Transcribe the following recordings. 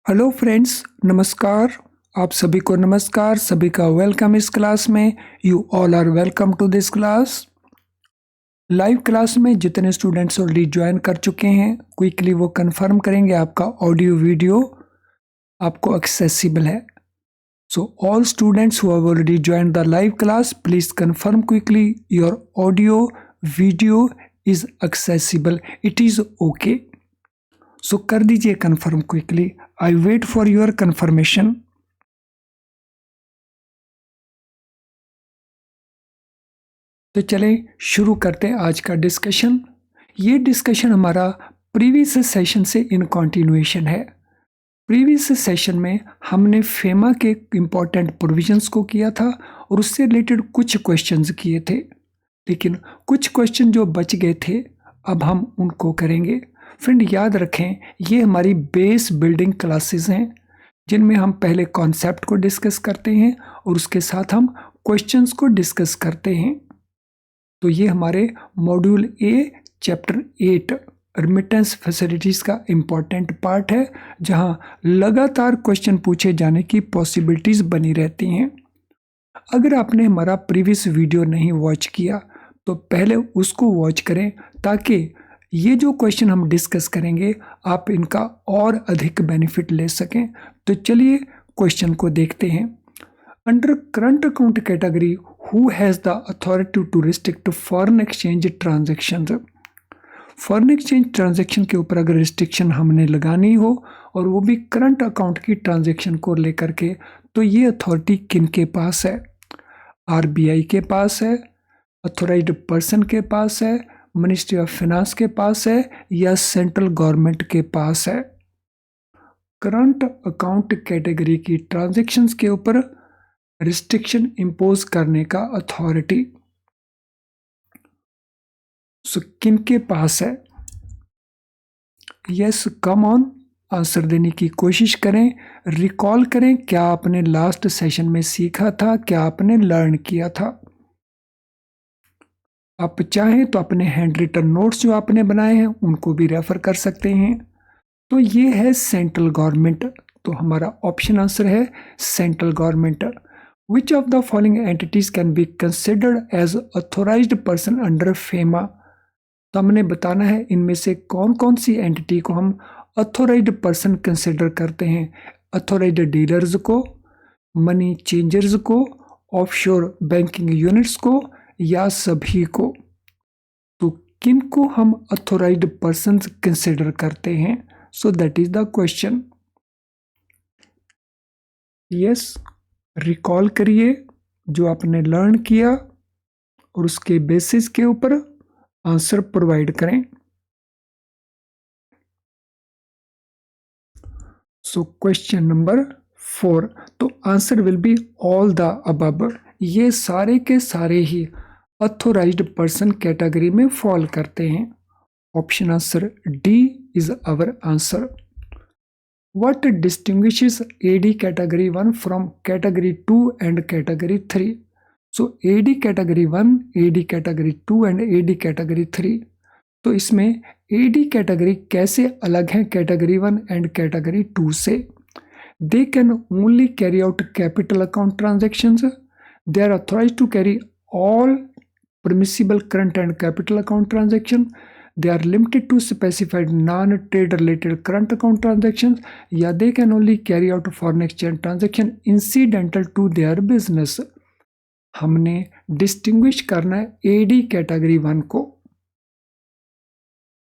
Hello friends, नमस्कार। आप सभी को नमस्कार, सभी का वेलकम इस क्लास में। You all are welcome to this class. Live class में जितने स्टूडेंट्स ऑलरेडी ज्वाइन कर चुके हैं, क्विकली वो कंफर्म करेंगे आपका ऑडियो वीडियो आपको एक्सेसिबल है। So all students who have already join the live class, please confirm quickly your audio video is accessible, it is okay. So कर दीजिए confirm quickly. I wait for your confirmation. तो चले शुरू करते हैं आज का डिस्कशन। ये डिस्कशन हमारा प्रीवियस सेशन से इन कंटिन्यूएशन है। प्रीवियस सेशन में हमने फेमा के इम्पोर्टेंट प्रोविजंस को किया था और उससे रिलेटेड कुछ क्वेश्चंस किए थे, लेकिन कुछ क्वेश्चन जो बच गए थे अब हम उनको करेंगे। फ्रेंड याद रखें, ये हमारी बेस बिल्डिंग क्लासेस हैं जिनमें हम पहले कॉन्सेप्ट को डिस्कस करते हैं और उसके साथ हम क्वेश्चंस को डिस्कस करते हैं। तो ये हमारे module A chapter 8 remittance facilities का इम्पॉर्टेंट पार्ट है, जहां लगातार क्वेश्चन पूछे जाने की पॉसिबिलिटीज़ बनी रहती हैं। अगर आपने हमारा प्रीवियस वीडियो नहीं वॉच किया तो पहले उसको वॉच करें, ताकि ये जो क्वेश्चन हम डिस्कस करेंगे आप इनका और अधिक बेनिफिट ले सकें। तो चलिए क्वेश्चन को देखते हैं। Under current account category who has the authority to restrict foreign exchange transactions? Foreign exchange transaction के ऊपर अगर रिस्ट्रिक्शन हमने लगानी हो और वो भी करंट अकाउंट की ट्रांजैक्शन को लेकर के, तो ये अथॉरिटी किन के पास है? आरबीआई के पास है, अथोराइज्ड पर्सन के पास है, मिनिस्ट्री ऑफ फाइनेंस के पास है, या सेंट्रल गवर्नमेंट के पास है? करंट अकाउंट कैटेगरी की ट्रांजैक्शंस के ऊपर रिस्ट्रिक्शन इंपोज करने का अथॉरिटी किन के पास है? यस, कम ऑन, आंसर देने की कोशिश करें। रिकॉल करें, क्या आपने लास्ट सेशन में सीखा था, क्या आपने लर्न किया था। आप चाहें तो अपने हैंड रिटन नोट्स जो आपने बनाए हैं उनको भी रेफर कर सकते हैं। तो ये है सेंट्रल गवर्नमेंट, तो हमारा ऑप्शन आंसर है central government. Which of the following entities can be considered as authorized person under FEMA? तो हमने बताना है इनमें से कौन कौन सी एंटिटी को हम अथोराइज्ड पर्सन कंसिडर करते हैं। अथोराइज्ड डीलर्स को, मनी चेंजर्स को, ऑफशोर बैंकिंग यूनिट्स को, या सभी को। तो किन को हम अथोराइज्ड पर्सन कंसिडर करते हैं? So that is the question. Yes, recall करिए जो आपने लर्न किया और उसके बेसिस के ऊपर आंसर प्रोवाइड करें। सो क्वेश्चन नंबर 4, तो answer will be all the above. ये सारे के सारे ही अथोराइज्ड पर्सन कैटेगरी में फॉल करते हैं। Option answer D is our answer. What distinguishes AD category 1 from category 2 and category 3? So AD category 1, AD category 2 and AD category 3. तो इसमें AD कैटेगरी कैसे अलग है कैटेगरी 1 एंड कैटेगरी 2 से? They can only carry out capital account transactions. They are authorized to carry all permissible current and capital account transaction. They are limited to specified non-trade related current account transactions, या they can only carry out foreign exchange transaction incidental to their business. हमने distinguish करना है AD category 1 को।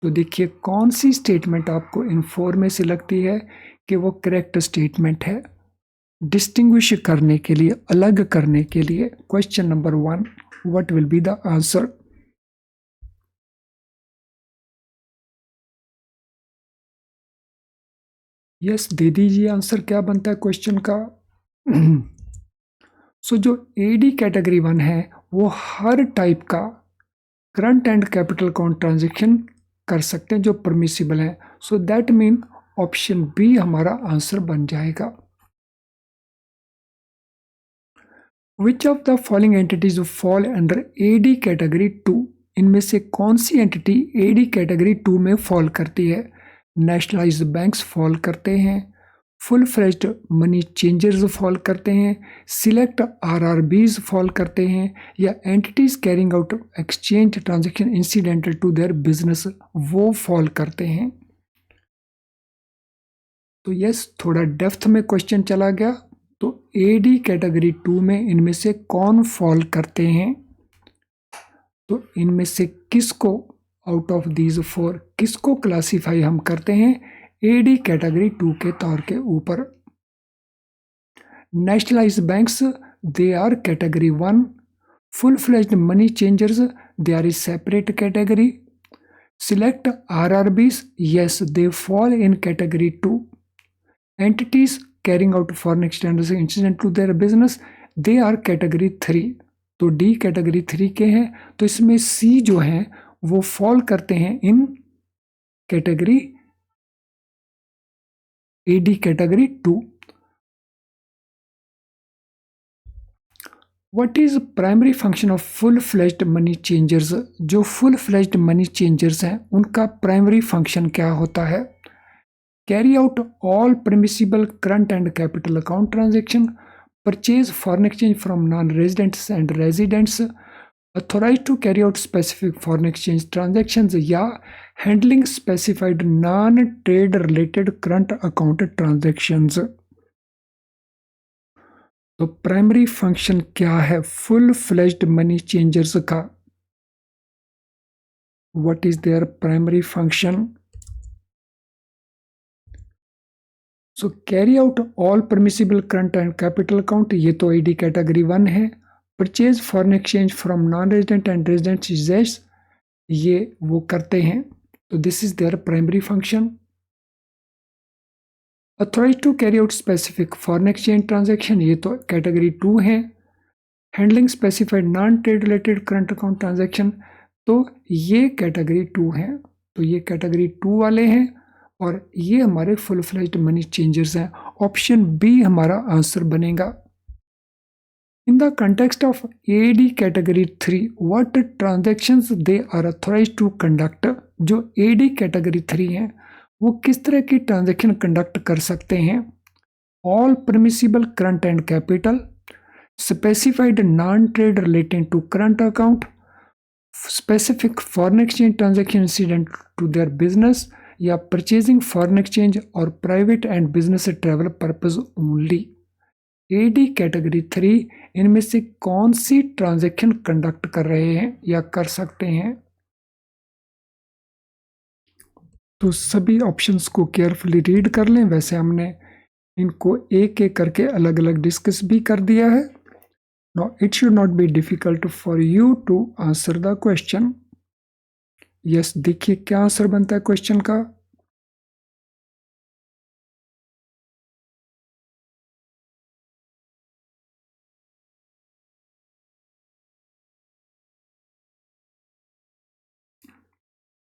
तो देखिए कौन सी statement आपको इन 4 में से लगती है कि वो करेक्ट स्टेटमेंट है डिस्टिंग्विश करने के लिए, अलग करने के लिए। Question number 1, what will be the answer? Yes, दे दीजिए आंसर क्या बनता है क्वेश्चन का। सो जो एडी कैटेगरी 1 है वो हर टाइप का current and capital account transaction कर सकते हैं जो परमिसिबल है। So that mean option B हमारा आंसर बन जाएगा। Which of the following entities fall under AD category 2? इनमें से कौन सी एंटिटी एडी कैटेगरी 2 में फॉल करती है? नेशनलाइज्ड बैंक्स फॉल करते हैं, full fledged money changers fall करते हैं, सिलेक्ट आरआरबीज फॉल करते हैं, या entities carrying out exchange transaction incidental to their business वो फॉल करते हैं। तो यस, थोड़ा डेप्थ में क्वेश्चन चला गया। तो एडी कैटेगरी 2 में इनमें से कौन फॉल करते हैं? तो इनमें से किसको, आउट ऑफ दीज 4 किसको क्लासीफाई हम करते हैं एडी कैटेगरी 2 के तौर के ऊपर? Nationalized banks, they are category 1। Full fledged money changers, they are a separate category. Select RRBs, yes, they fall in category 2. Entities carrying out foreign exchange incident to their business, they are category 3. तो D category 3 के हैं, तो इसमें सी जो है वो fall करते हैं in category AD category 2। What is primary function of full fledged money changers? जो फुल फ्लेज्ड मनी चेंजर्स हैं उनका प्राइमरी फंक्शन क्या होता है? Carry out all permissible current and capital account transaction, purchase foreign exchange from non residents and residents, authorise to carry out specific foreign exchange transactions, या handling specified non trade related current account transactions. तो primary function क्या है full fledged money changers का? What is their primary function? So carry out all permissible current and capital account, ये तो AD category 1 है। Purchase foreign exchange from non resident and resident, ये वो करते हैं, तो this is their primary function. Authorize to carry out specific foreign exchange transaction, ये तो कैटेगरी 2 है। Handling specified non trade related current account transaction, तो ये कैटेगरी 2 है, तो ये कैटेगरी 2 वाले हैं और ये हमारे फुल फ्लेज्ड मनी चेंजर्स हैं। ऑप्शन बी हमारा आंसर बनेगा। In the context of AD category 3 what transactions they are authorized to conduct? जो एडी कैटेगरी 3 हैं वो किस तरह की ट्रांजेक्शन कंडक्ट कर सकते हैं? All permissible current and capital, specified non trade relating to current account, specific foreign exchange transaction incident to their business, या परचेजिंग फॉरेन एक्सचेंज और private and business travel purpose only. AD category 3 इनमें से कौन सी transaction conduct कर रहे हैं या कर सकते हैं? तो सभी ऑप्शंस को केयरफुली रीड कर लें। वैसे हमने इनको एक एक करके अलग अलग डिस्कस भी कर दिया है। Now it should not be difficult for you to answer the question. Yes, देखिए क्या आंसर बनता है क्वेश्चन का।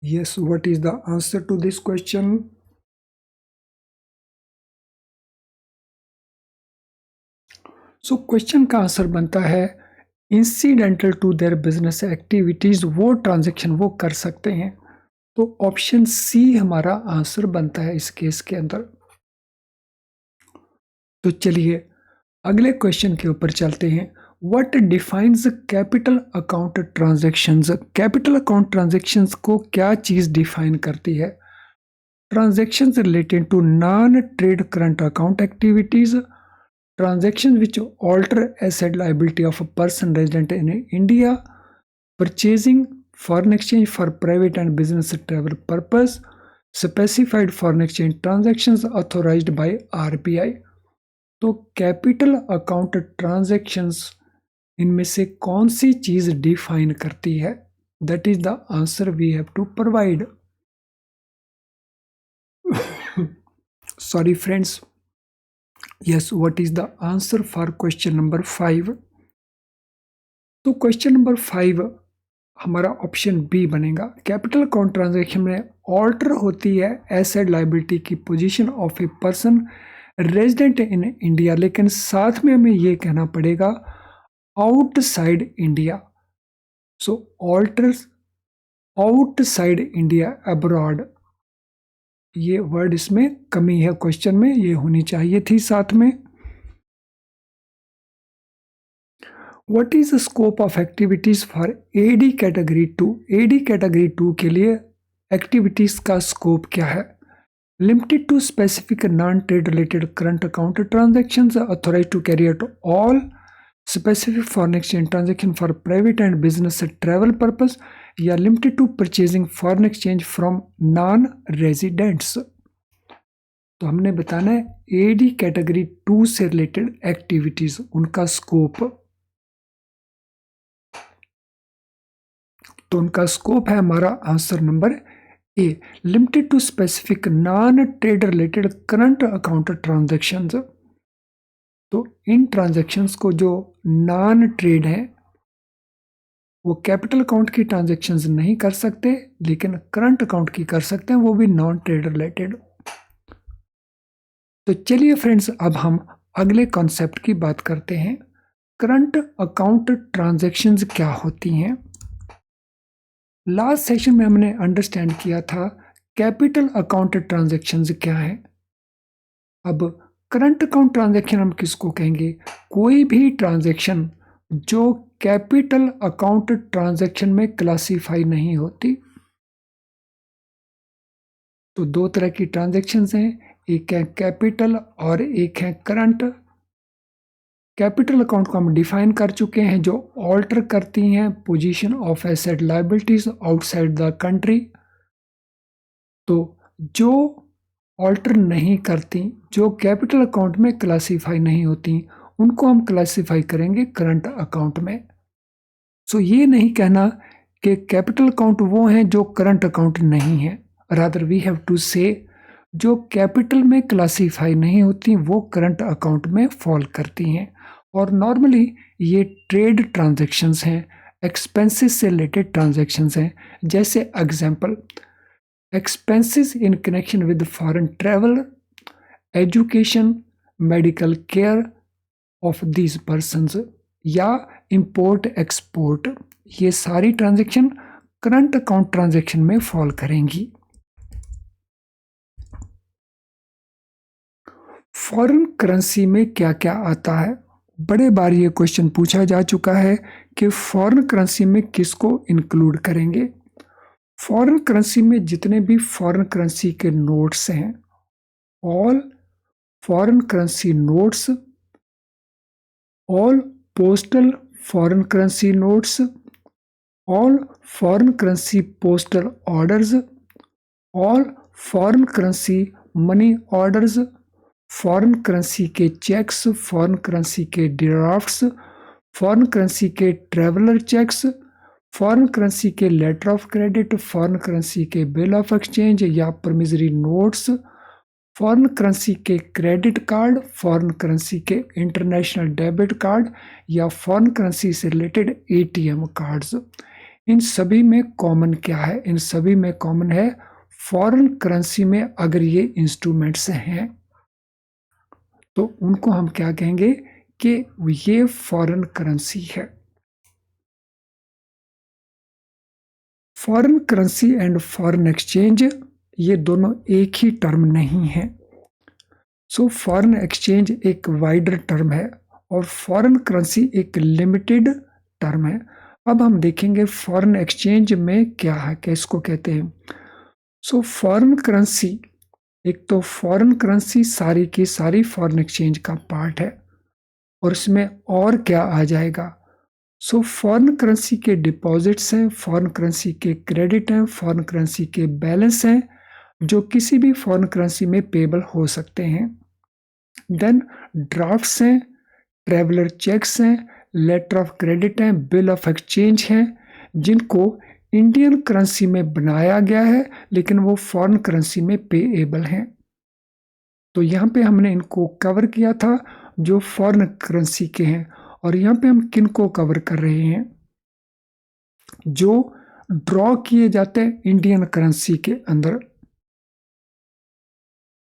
Yes, what is the answer to this question? So question का आंसर बनता है incidental to their business activities, वो transaction वो कर सकते हैं। तो ऑप्शन सी हमारा आंसर बनता है इस केस के अंदर। तो चलिए अगले क्वेश्चन के ऊपर चलते हैं। What defines capital account transactions? Capital account transactions को क्या चीज डिफाइन करती है? Transactions related to non trade current account activities, transactions which alter asset liability of a person resident in India, purchasing foreign exchange for private and business travel purpose, specified foreign exchange transactions authorized by RBI। तो capital account transactions इनमें से कौन सी चीज define करती है? That is the answer we have to provide. Sorry friends. Yes, what is the answer for question number 5? तो question number 5 हमारा ऑप्शन बी बनेगा। कैपिटल अकाउंट ट्रांजैक्शन में ऑल्टर होती है एसेट लायबिलिटी की position of a person resident in India, लेकिन साथ में हमें ये कहना पड़ेगा आउटसाइड इंडिया। सो ऑल्टर्स आउटसाइड इंडिया, अब्रॉड। ये वर्ड इसमें कमी है, क्वेश्चन में ये होनी चाहिए थी साथ में। What is the scope of activities for AD category 2? AD category 2 के लिए एक्टिविटीज का स्कोप क्या है? Limited to specific non trade related current account transactions, authorised to carry out all specific foreign exchange transaction for private and business travel purpose, या limited to purchasing foreign exchange from non residents. तो हमने बताना है AD category 2 से related activities, उनका scope. तो उनका scope है हमारा answer number A, limited to specific non trade related current account transactions. तो इन ट्रांजैक्शंस को जो नॉन ट्रेड है वो कैपिटल अकाउंट की ट्रांजैक्शंस नहीं कर सकते, लेकिन करंट अकाउंट की कर सकते हैं, वो भी नॉन ट्रेड रिलेटेड। तो चलिए फ्रेंड्स, अब हम अगले कॉन्सेप्ट की बात करते हैं। करंट अकाउंट ट्रांजैक्शंस क्या होती हैं? लास्ट सेशन में हमने अंडरस्टैंड किया था कैपिटल अकाउंट ट्रांजैक्शंस क्या है। अब करंट अकाउंट ट्रांजैक्शन हम किसको कहेंगे? कोई भी ट्रांजैक्शन जो कैपिटल अकाउंट ट्रांजैक्शन में क्लासीफाई नहीं होती। तो दो तरह की ट्रांजैक्शंस हैं, एक है कैपिटल और एक है करंट। कैपिटल अकाउंट को हम डिफाइन कर चुके हैं, जो ऑल्टर करती हैं position of asset liabilities outside the country. तो जो ऑल्टर नहीं करती, जो कैपिटल अकाउंट में क्लासीफाई नहीं होती, उनको हम क्लासीफाई करेंगे करंट अकाउंट में। सो ये नहीं कहना कि कैपिटल अकाउंट वो हैं जो करंट अकाउंट नहीं है, रादर वी हैव टू से जो कैपिटल में क्लासीफाई नहीं होती वो करंट अकाउंट में फॉल करती हैं। और नॉर्मली ये ट्रेड ट्रांजैक्शंस हैं, एक्सपेंसेस से रिलेटेड ट्रांजैक्शंस हैं। जैसे example, expenses in connection with foreign travel, education, medical care of these persons, या इंपोर्ट एक्सपोर्ट, ये सारी ट्रांजैक्शन करंट अकाउंट ट्रांजैक्शन में फॉल करेंगी। फॉरेन करेंसी में क्या क्या आता है? बड़े बार ये क्वेश्चन पूछा जा चुका है कि फॉरेन करेंसी में किसको इंक्लूड करेंगे। फॉरेन करेंसी में जितने भी फॉरेन करेंसी के नोट्स हैं, all foreign currency notes, all postal foreign currency notes, all foreign currency postal orders, all foreign currency money orders, foreign currency के चेक्स, फॉरेन करेंसी के ड्राफ्ट्स, फॉरेन करेंसी के traveller cheques, foreign currency के letter of credit, foreign currency के bill of exchange या promissory notes, foreign currency के credit card, foreign currency के international debit card या foreign currency से related ATM cards. इन सभी में कॉमन क्या है? इन सभी में कॉमन है फॉरेन करेंसी में अगर ये इंस्ट्रूमेंट्स हैं तो उनको हम क्या कहेंगे कि ये फॉरेन करेंसी है। Foreign currency and foreign exchange ये दोनों एक ही टर्म नहीं है। सो फॉरेन एक्सचेंज एक वाइडर टर्म है और फॉरेन करेंसी एक लिमिटेड टर्म है। अब हम देखेंगे फॉरेन एक्सचेंज में क्या है, किसको कहते हैं। सो फॉरेन करेंसी, एक तो फॉरेन करेंसी सारी की सारी फॉरेन एक्सचेंज का पार्ट है, और इसमें और क्या आ जाएगा? सो फॉरेन करेंसी के डिपॉजिट्स हैं, फॉरेन करेंसी के क्रेडिट हैं, फॉरेन करेंसी के बैलेंस हैं जो किसी भी फॉरेन करेंसी में पेबल हो सकते हैं। देन ड्राफ्ट्स हैं, ट्रैवलर चेक्स हैं, लेटर ऑफ क्रेडिट हैं, बिल ऑफ एक्सचेंज हैं, जिनको इंडियन करेंसी में बनाया गया है लेकिन वो फॉरेन करेंसी में पेएबल हैं। तो यहाँ पे हमने इनको कवर किया था जो फॉरेन करेंसी के हैं, और यहाँ पे हम किन को कवर कर रहे हैं? जो ड्रॉ किए जाते हैं इंडियन करेंसी के अंदर,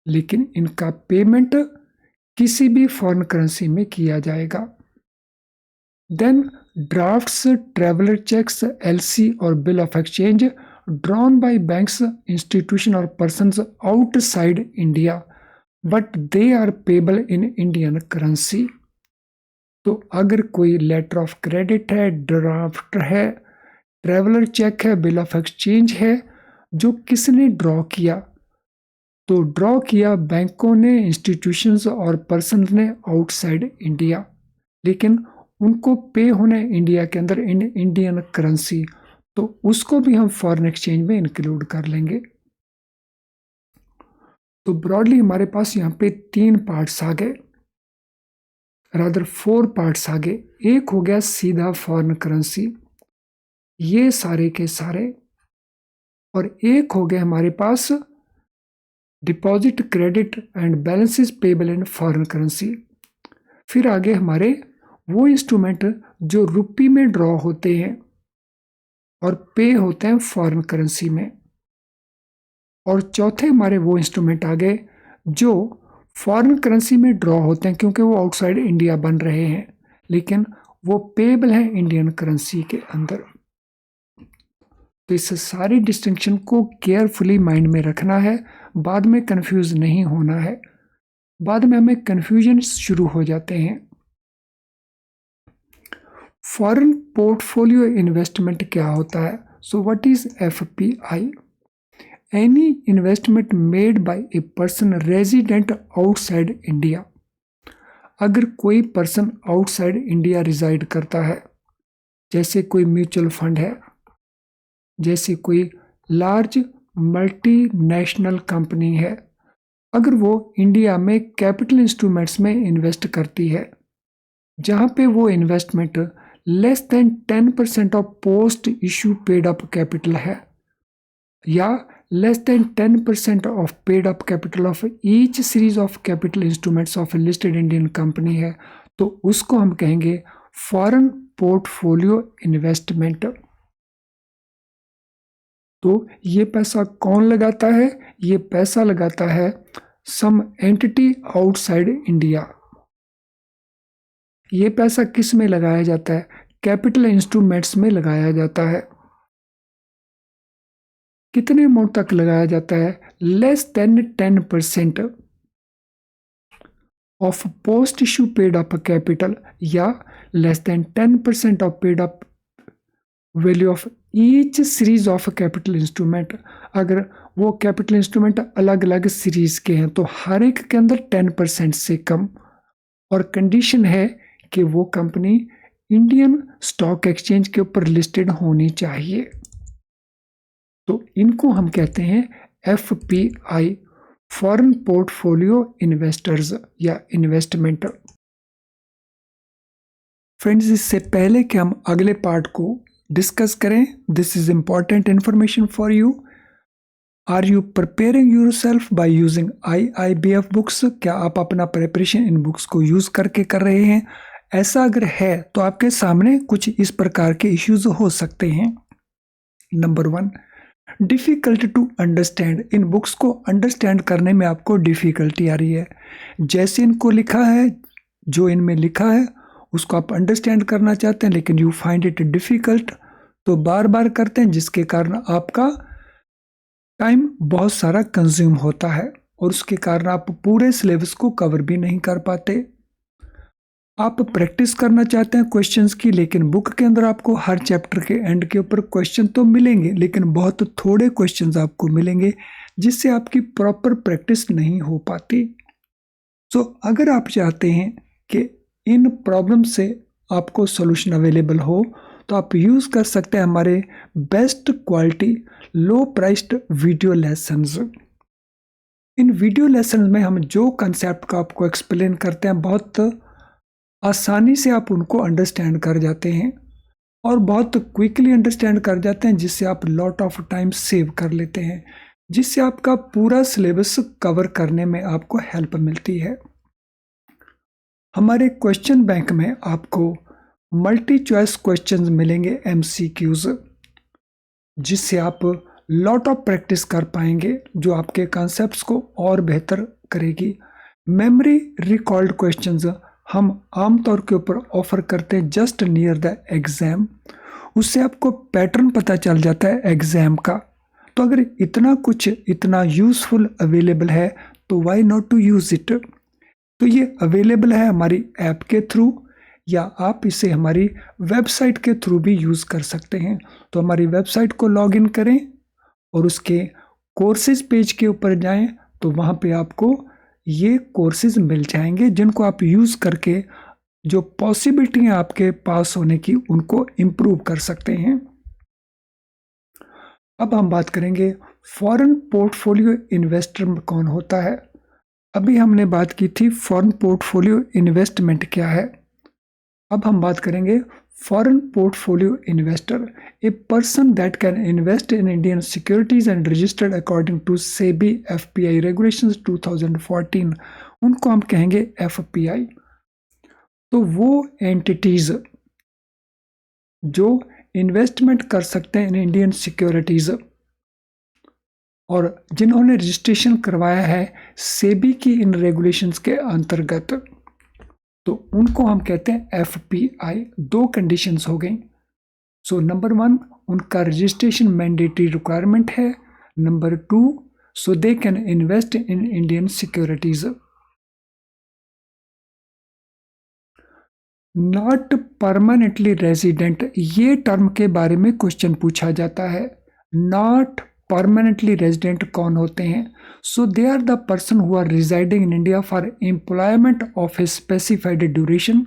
लेकिन इनका पेमेंट किसी भी फॉरेन करेंसी में किया जाएगा। Then drafts, traveller cheques, LC और bill of exchange drawn by banks, institution और persons outside India but they are payable in Indian currency. तो अगर कोई लेटर ऑफ क्रेडिट है, ड्राफ्ट है, ट्रेवलर चेक है, बिल ऑफ एक्सचेंज है, जो किसने ड्रॉ किया, तो ड्रॉ किया बैंकों ने, इंस्टीट्यूशंस और पर्सन ने आउटसाइड इंडिया, लेकिन उनको पे होने इंडिया के अंदर इन इंडियन करेंसी, तो उसको भी हम फॉरेन एक्सचेंज में इंक्लूड कर लेंगे। तो ब्रॉडली हमारे पास यहाँ पे 3 पार्ट्स आ गए, रादर 4 पार्ट्स आ गए। एक हो गया सीधा फॉरेन करेंसी, ये सारे के सारे, और एक हो गया हमारे पास deposit, credit and balances payable in foreign currency. फिर आगे हमारे वो इंस्ट्रूमेंट जो रुपी में ड्रॉ होते हैं और पे होते हैं फॉरेन करेंसी में। और चौथे हमारे वो इंस्ट्रूमेंट आ गए जो फॉरेन करेंसी में ड्रॉ होते हैं क्योंकि वो आउटसाइड इंडिया बन रहे हैं, लेकिन वो पेबल है इंडियन करेंसी के अंदर। तो इस सारी डिस्टिंक्शन को केयरफुली माइंड में रखना है, बाद में कंफ्यूज नहीं होना है, बाद में हमें कंफ्यूजन शुरू हो जाते हैं। फॉरेन पोर्टफोलियो इन्वेस्टमेंट क्या होता है? So what is FPI? Any investment made by a person resident outside India। अगर कोई पर्सन आउटसाइड इंडिया रिजाइड करता है, जैसे कोई म्यूचुअल फंड है, जैसे कोई लार्ज मल्टीनेशनल कंपनी है, अगर वो इंडिया में कैपिटल इंस्ट्रूमेंट्स में इन्वेस्ट करती है जहाँ पे वो investment less than 10% of post issue paid up capital है, या less than 10% of paid up capital of each series of capital instruments of a listed Indian company है, तो उसको हम कहेंगे फॉरेन पोर्टफोलियो इन्वेस्टमेंट। तो ये पैसा कौन लगाता है? ये पैसा लगाता है सम एंटिटी आउटसाइड इंडिया। ये पैसा किस में लगाया जाता है? कैपिटल इंस्ट्रूमेंट्स में लगाया जाता है। कितने अमाउंट तक लगाया जाता है? Less than 10% of post issue paid up capital, या less than 10% of paid up value of each series of capital instrument. अगर वो कैपिटल इंस्ट्रूमेंट अलग अलग सीरीज के हैं तो हर एक के अंदर 10% से कम, और कंडीशन है कि वो कंपनी इंडियन स्टॉक एक्सचेंज के ऊपर लिस्टेड होनी चाहिए। तो इनको हम कहते हैं FPI, फॉरेन पोर्टफोलियो इन्वेस्टर्स या इन्वेस्टमेंट। फ्रेंड्स, इससे पहले कि हम अगले पार्ट को डिस्कस करें, this is important information for you. Are you preparing yourself by using IIBF books? क्या आप अपना प्रिपरेशन इन बुक्स को यूज करके कर रहे हैं? ऐसा अगर है तो आपके सामने कुछ इस प्रकार के इश्यूज हो सकते हैं। Number 1, difficult to understand. इन बुक्स को अंडरस्टैंड करने में आपको डिफ़िकल्टी आ रही है। जैसे इनको लिखा है, जो इनमें लिखा है उसको आप अंडरस्टैंड करना चाहते हैं लेकिन यू फाइंड इट डिफ़िकल्ट, तो बार बार करते हैं, जिसके कारण आपका टाइम बहुत सारा कंज्यूम होता है और उसके कारण आप पूरे सिलेबस को कवर भी नहीं कर पाते। आप प्रैक्टिस करना चाहते हैं क्वेश्चंस की, लेकिन बुक के अंदर आपको हर चैप्टर के एंड के ऊपर क्वेश्चन तो मिलेंगे, लेकिन बहुत थोड़े क्वेश्चंस आपको मिलेंगे जिससे आपकी प्रॉपर प्रैक्टिस नहीं हो पाती। सो अगर आप चाहते हैं कि इन प्रॉब्लम से आपको सॉल्यूशन अवेलेबल हो, तो आप यूज़ कर सकते हैं हमारे best quality low priced video lessons. इन वीडियो लेसन में हम जो कंसेप्ट का आपको एक्सप्लेन करते हैं, बहुत आसानी से आप उनको अंडरस्टैंड कर जाते हैं और बहुत क्विकली अंडरस्टैंड कर जाते हैं, जिससे आप लॉट ऑफ टाइम सेव कर लेते हैं, जिससे आपका पूरा सिलेबस कवर करने में आपको हेल्प मिलती है। हमारे क्वेश्चन बैंक में आपको मल्टी चॉइस क्वेश्चंस मिलेंगे, MCQs, जिससे आप लॉट ऑफ प्रैक्टिस कर पाएंगे, जो आपके कॉन्सेप्ट्स को और बेहतर करेगी। मेमोरी रिकॉल्ड क्वेश्चंस हम आमतौर के ऊपर ऑफर करते हैं जस्ट नियर द एग्ज़ाम। उससे आपको पैटर्न पता चल जाता है एग्ज़ाम का, तो अगर इतना कुछ इतना यूजफुल अवेलेबल है तो why not to use it. तो ये अवेलेबल है हमारी ऐप के थ्रू, या आप इसे हमारी वेबसाइट के थ्रू भी यूज़ कर सकते हैं। तो हमारी वेबसाइट को लॉगिन करें और उसके कोर्सेज पेज के ऊपर जाएं, तो वहाँ पे आपको ये कोर्सेज मिल जाएंगे जिनको आप यूज़ करके जो पॉसिबिलिटी है आपके पास होने की उनको इम्प्रूव कर सकते हैं। अब हम बात करेंगे फॉरेन पोर्टफोलियो इन्वेस्टर में कौन होता है। अभी हमने बात की थी फॉरेन पोर्टफोलियो इन्वेस्टमेंट क्या है। अब हम बात करेंगे foreign portfolio investor, a person that can invest in Indian securities and registered according to SEBI FPI regulations 2014, उनको हम कहेंगे एफपीआई। तो वो एंटिटीज जो इन्वेस्टमेंट कर सकते हैं इन इंडियन सिक्योरिटीज और जिन्होंने रजिस्ट्रेशन करवाया है सेबी की इन रेगुलेशंस के अंतर्गत, तो उनको हम कहते हैं एफपीआई। दो कंडीशंस हो गई। सो नंबर 1, उनका रजिस्ट्रेशन मैंडेटरी रिक्वायरमेंट है। Number 2, so they can invest in Indian securities. Not permanently resident, ये टर्म के बारे में क्वेश्चन पूछा जाता है। नॉट परमानेंटली रेजिडेंट कौन होते हैं? So they are the person who are residing in India for employment of a specified duration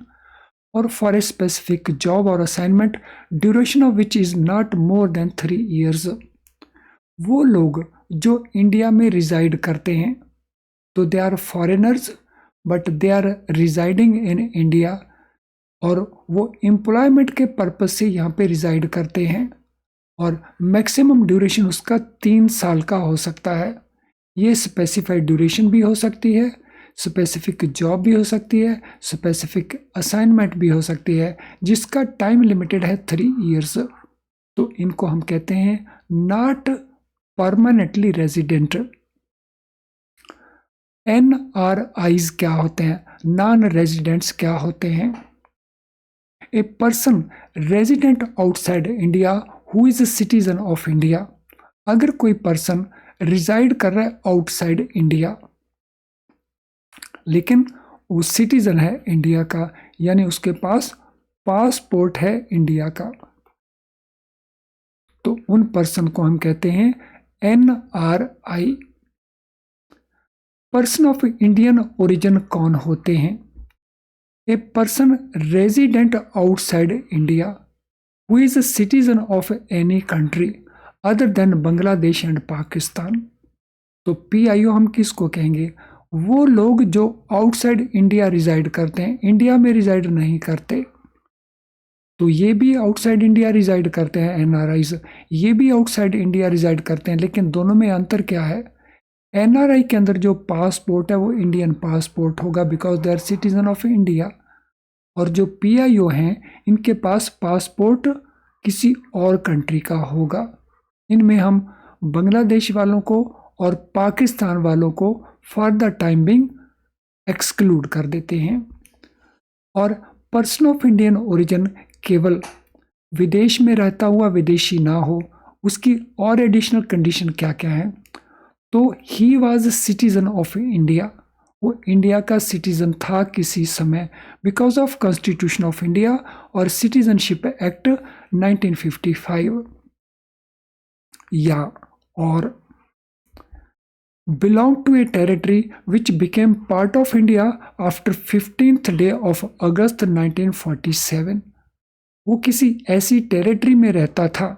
और फॉर ए स्पेसिफिक जॉब और assignment, duration of which is not more than 3 years। वो लोग जो India में resided करते हैं, तो they are foreigners but they are residing in India, और वो एम्प्लॉयमेंट के पर्पज से यहाँ पे रिजाइड करते हैं, और मैक्सिमम ड्यूरेशन उसका 3 साल का हो सकता है। ये स्पेसिफाइड ड्यूरेशन भी हो सकती है, स्पेसिफिक जॉब भी हो सकती है, स्पेसिफिक असाइनमेंट भी हो सकती है, जिसका टाइम लिमिटेड है 3 years। तो इनको हम कहते हैं नॉट परमानेंटली रेजिडेंट। NRIs क्या होते हैं? नॉन रेजिडेंट्स क्या होते हैं? A person resident outside India who is a citizen of India. अगर कोई पर्सन रिजाइड कर रहा है आउटसाइड इंडिया लेकिन वो सिटीजन है इंडिया का, यानी उसके पास पासपोर्ट है इंडिया का, तो उन पर्सन को हम कहते हैं NRI। Person of Indian origin कौन होते हैं? A person resident outside India who is a citizen of any country other than Bangladesh and Pakistan. तो PIO हम किसको कहेंगे? वो लोग जो आउटसाइड इंडिया रिजाइड करते हैं, इंडिया में रिजाइड नहीं करते, तो ये भी आउटसाइड इंडिया रिजाइड करते हैं NRIs, ये भी आउटसाइड इंडिया रिजाइड करते हैं, लेकिन दोनों में अंतर क्या है? NRI के अंदर जो पासपोर्ट है वो इंडियन पासपोर्ट होगा because they are citizen of India, और जो PIO हैं इनके पास पासपोर्ट किसी और कंट्री का होगा। इनमें हम बांग्लादेश वालों को और पाकिस्तान वालों को for the time being exclude कर देते हैं। और पर्सन ऑफ इंडियन ओरिजिन केवल विदेश में रहता हुआ विदेशी ना हो, उसकी और एडिशनल कंडीशन क्या क्या है? तो he was citizen of India, वो इंडिया का सिटीजन था किसी समय because of constitution of India और सिटीजनशिप एक्ट 1955, या और belong to a territory which became part of India after 15th day of August 1947। वो किसी ऐसी टेरिटरी में रहता था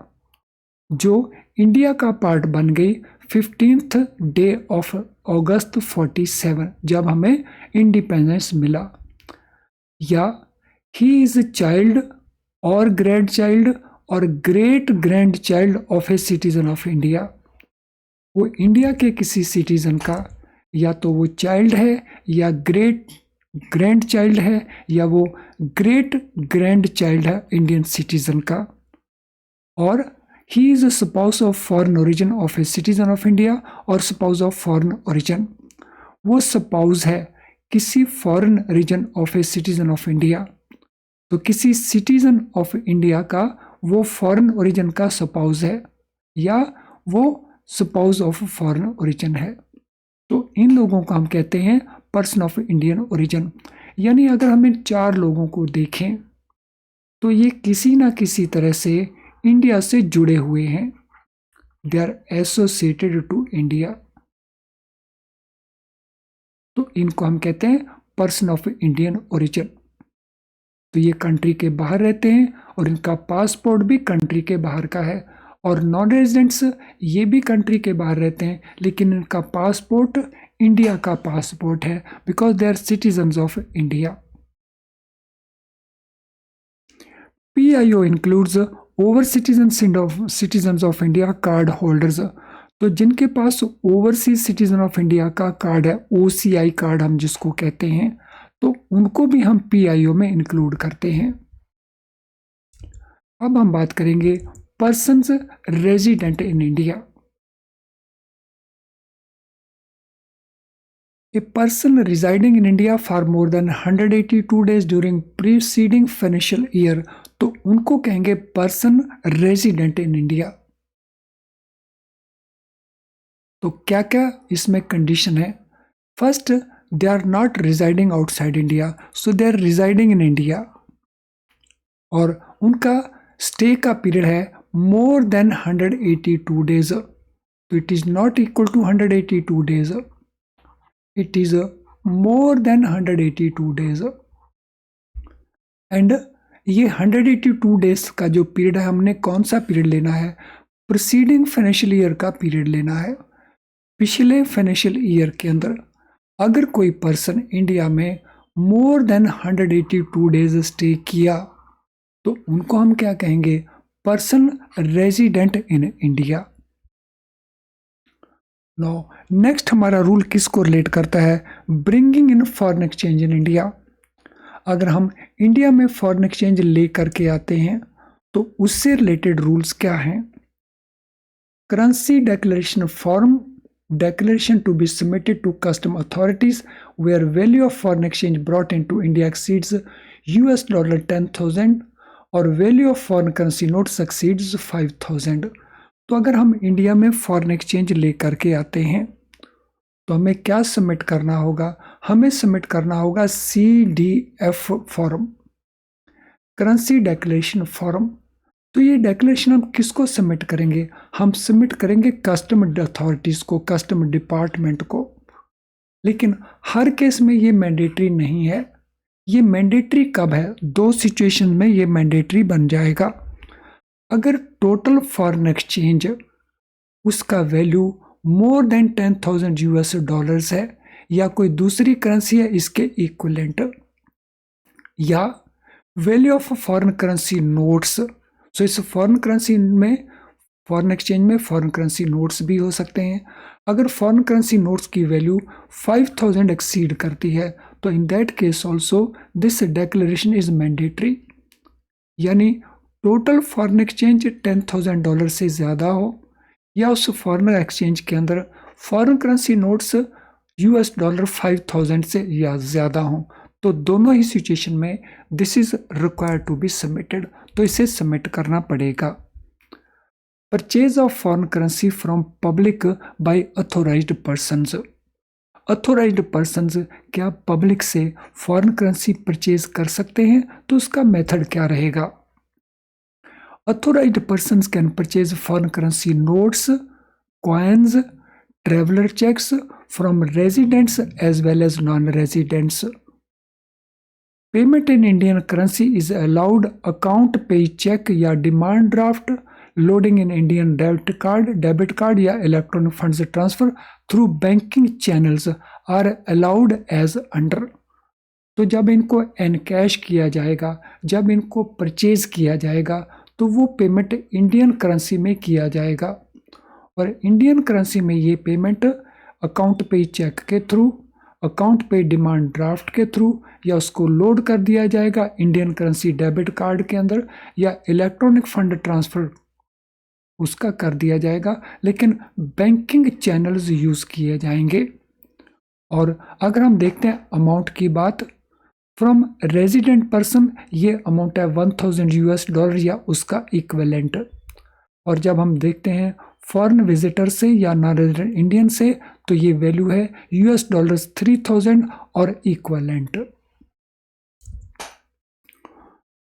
जो इंडिया का पार्ट बन गई 15th डे ऑफ अगस्त 47, जब हमें इंडिपेंडेंस मिला। या ही इज चाइल्ड और ग्रैंड चाइल्ड और great grand child of a citizen of India. वो इंडिया के किसी सिटीजन का या तो वो चाइल्ड है या ग्रेट ग्रैंड चाइल्ड है या वो ग्रेट ग्रैंड चाइल्ड है इंडियन सिटीजन का। और he is a spouse of foreign origin of a citizen of India और स्पाउस ऑफ फॉरेन ओरिजिन। वो स्पाउस है किसी foreign region of a citizen of India, तो किसी सिटीजन ऑफ इंडिया का वो फॉरेन ओरिजिन का स्पाउस है, या वो स्पाउस ऑफ फॉरेन ओरिजिन है। तो इन लोगों को हम कहते हैं पर्सन ऑफ इंडियन ओरिजिन। यानी अगर हम इन 4 लोगों को देखें तो ये किसी ना किसी तरह से इंडिया से जुड़े हुए हैं। They are associated to India. तो इनको हम कहते हैं पर्सन ऑफ इंडियन ओरिजिन। तो ये कंट्री के बाहर रहते हैं और इनका पासपोर्ट भी कंट्री के बाहर का है। और नॉन रेजिडेंट्स ये भी कंट्री के बाहर रहते हैं, लेकिन इनका पासपोर्ट इंडिया का पासपोर्ट है, because they are citizens of India. PIO includes over citizens of India card holders. तो जिनके पास ओवरसीज सिटीजन ऑफ इंडिया का कार्ड है, OCI कार्ड हम जिसको कहते हैं, तो उनको भी हम PIO में इंक्लूड करते हैं। अब हम बात करेंगे persons resident in India. A person residing in India for more than 182 days during preceding financial year, तो उनको कहेंगे पर्सन रेजिडेंट इन इंडिया। तो क्या क्या इसमें कंडीशन है? First, they are not residing outside India, so they are residing in India. और उनका स्टे का पीरियड है मोर देन 182 डेज। तो it is not equal to 182 days, it is more than 182 days। And ये 182 days का जो period है, हमने कौन सा पीरियड लेना है? प्रीसीडिंग फाइनेंशियल ईयर का पीरियड लेना है। पिछले फाइनेंशियल ईयर के अंदर अगर कोई पर्सन इंडिया में मोर देन 182 डेज स्टे किया तो उनको हम क्या कहेंगे? Person resident in India. No next हमारा रूल किसको रिलेट करता है? Bringing in foreign exchange in India. अगर हम इंडिया में फॉरेन एक्सचेंज ले करके आते हैं तो उससे रिलेटेड रूल्स क्या हैं? Currency declaration form, declaration to be submitted to custom authorities where value of foreign exchange brought into India exceeds $10,000 और value of foreign currency notes exceeds 5,000। तो अगर हम इंडिया में फॉरेन एक्सचेंज ले करके आते हैं तो हमें क्या सबमिट करना होगा? हमें सबमिट करना होगा CDF form, currency declaration form. तो ये डिक्लेरेशन हम किसको सबमिट करेंगे? हम सबमिट करेंगे कस्टम अथॉरिटीज़ को, कस्टम डिपार्टमेंट को। लेकिन हर केस में ये मैंडेटरी नहीं है। ये मैंडेटरी कब है? 2 सिचुएशन में ये मैंडेटरी बन जाएगा। अगर टोटल फॉरेन एक्सचेंज उसका वैल्यू मोर देन $10,000 है या कोई दूसरी करेंसी है इसके इक्विवेलेंट, या value of foreign currency notes. So इस फॉरेन करेंसी में, फॉरेन एक्सचेंज में फॉरेन करेंसी नोट्स भी हो सकते हैं। अगर फॉरेन करेंसी नोट्स की वैल्यू 5,000 एक्सीड करती है तो in that case also this declaration is mandatory. यानी टोटल फॉरेन एक्सचेंज $10,000 से ज़्यादा हो या उस फॉरेन एक्सचेंज के अंदर फॉरेन करेंसी नोट्स $5,000 से या ज़्यादा हों, तो दोनों ही सिचुएशन में this is required to be submitted. तो इसे सबमिट करना पड़ेगा। Purchase of foreign currency from public by authorized persons. Authorized persons क्या पब्लिक से फॉरेन करेंसी परचेज कर सकते हैं? तो उसका मेथड क्या रहेगा? Authorized persons can purchase foreign currency notes, coins, traveler checks from residents as well as non-residents. Payment in Indian currency is allowed account pay check या demand draft, loading in Indian debit card या electronic funds transfer through banking channels are allowed as under। तो जब इनको encash किया जाएगा, जब इनको purchase किया जाएगा तो वो पेमेंट इंडियन करेंसी में किया जाएगा और इंडियन करेंसी में ये पेमेंट अकाउंट पे चेक के थ्रू, अकाउंट पे डिमांड ड्राफ्ट के थ्रू या उसको लोड कर दिया जाएगा इंडियन करेंसी डेबिट कार्ड के अंदर या इलेक्ट्रॉनिक फंड ट्रांसफ़र उसका कर दिया जाएगा, लेकिन बैंकिंग चैनल्स यूज़ किए जाएंगे। और अगर हम देखते हैं अमाउंट की बात, फ्रॉम रेजिडेंट पर्सन ये अमाउंट है $1,000 या उसका इक्विवेलेंट। और जब हम देखते हैं फॉरेन विजिटर से या नॉन रेजिडेंट इंडियन से, तो ये वैल्यू है $3000 और इक्वलेंट।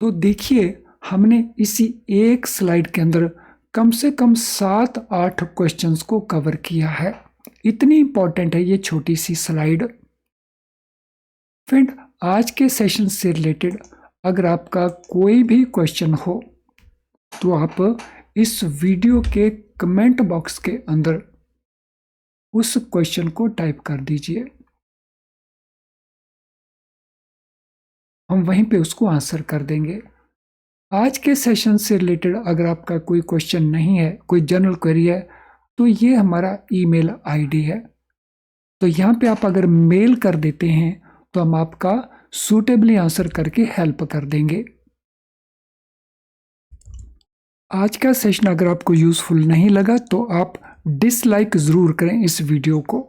तो देखिए हमने इसी एक स्लाइड के अंदर कम से कम 7-8 क्वेश्चंस को कवर किया है। इतनी इंपॉर्टेंट है ये छोटी सी स्लाइड। फ्रेंड, आज के सेशन से रिलेटेड अगर आपका कोई भी क्वेश्चन हो तो आप इस वीडियो के कमेंट बॉक्स के अंदर उस क्वेश्चन को टाइप कर दीजिए, हम वहीं पे उसको आंसर कर देंगे। आज के सेशन से रिलेटेड अगर आपका कोई क्वेश्चन नहीं है, कोई जनरल क्वेरी है, तो ये हमारा ईमेल आईडी है। तो यहाँ पे आप अगर मेल कर देते हैं तो हम आपका सूटेबली आंसर करके हेल्प कर देंगे। आज का सेशन अगर आपको यूजफुल नहीं लगा तो आप डिसलाइक ज़रूर करें इस वीडियो को,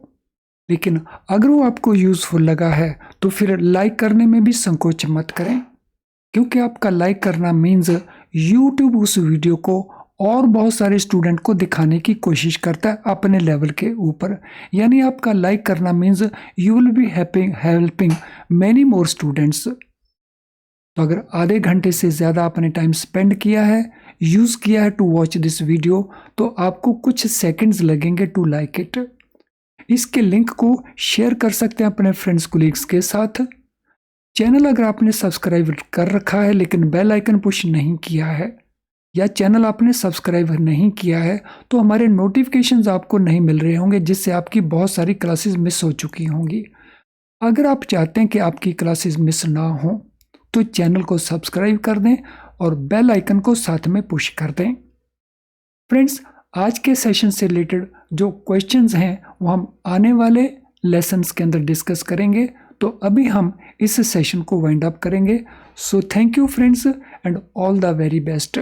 लेकिन अगर वो आपको यूजफुल लगा है तो फिर लाइक करने में भी संकोच मत करें, क्योंकि आपका लाइक करना मीन्स यूट्यूब उस वीडियो को और बहुत सारे स्टूडेंट को दिखाने की कोशिश करता है अपने लेवल के ऊपर। यानी आपका लाइक करना means you will be helping many more students. तो अगर आधे घंटे से ज़्यादा आपने टाइम स्पेंड किया है, यूज़ किया है टू वॉच दिस वीडियो, तो आपको कुछ सेकंड्स लगेंगे टू लाइक इट। इसके लिंक को शेयर कर सकते हैं अपने फ्रेंड्स कोलीग्स के साथ। चैनल अगर आपने सब्सक्राइब कर रखा है लेकिन बेल आइकन पुश नहीं किया है, या चैनल आपने सब्सक्राइब नहीं किया है, तो हमारे नोटिफिकेशंस आपको नहीं मिल रहे होंगे, जिससे आपकी बहुत सारी क्लासेस मिस हो चुकी होंगी। अगर आप चाहते हैं कि आपकी क्लासेस मिस ना हो तो चैनल को सब्सक्राइब कर दें और बेल आइकन को साथ में पुश कर दें। फ्रेंड्स, आज के सेशन से रिलेटेड जो क्वेश्चंस हैं वो हम आने वाले लेसन्स के अंदर डिस्कस करेंगे। तो अभी हम इस सेशन को वाइंड अप करेंगे। So thank you friends and all the very best.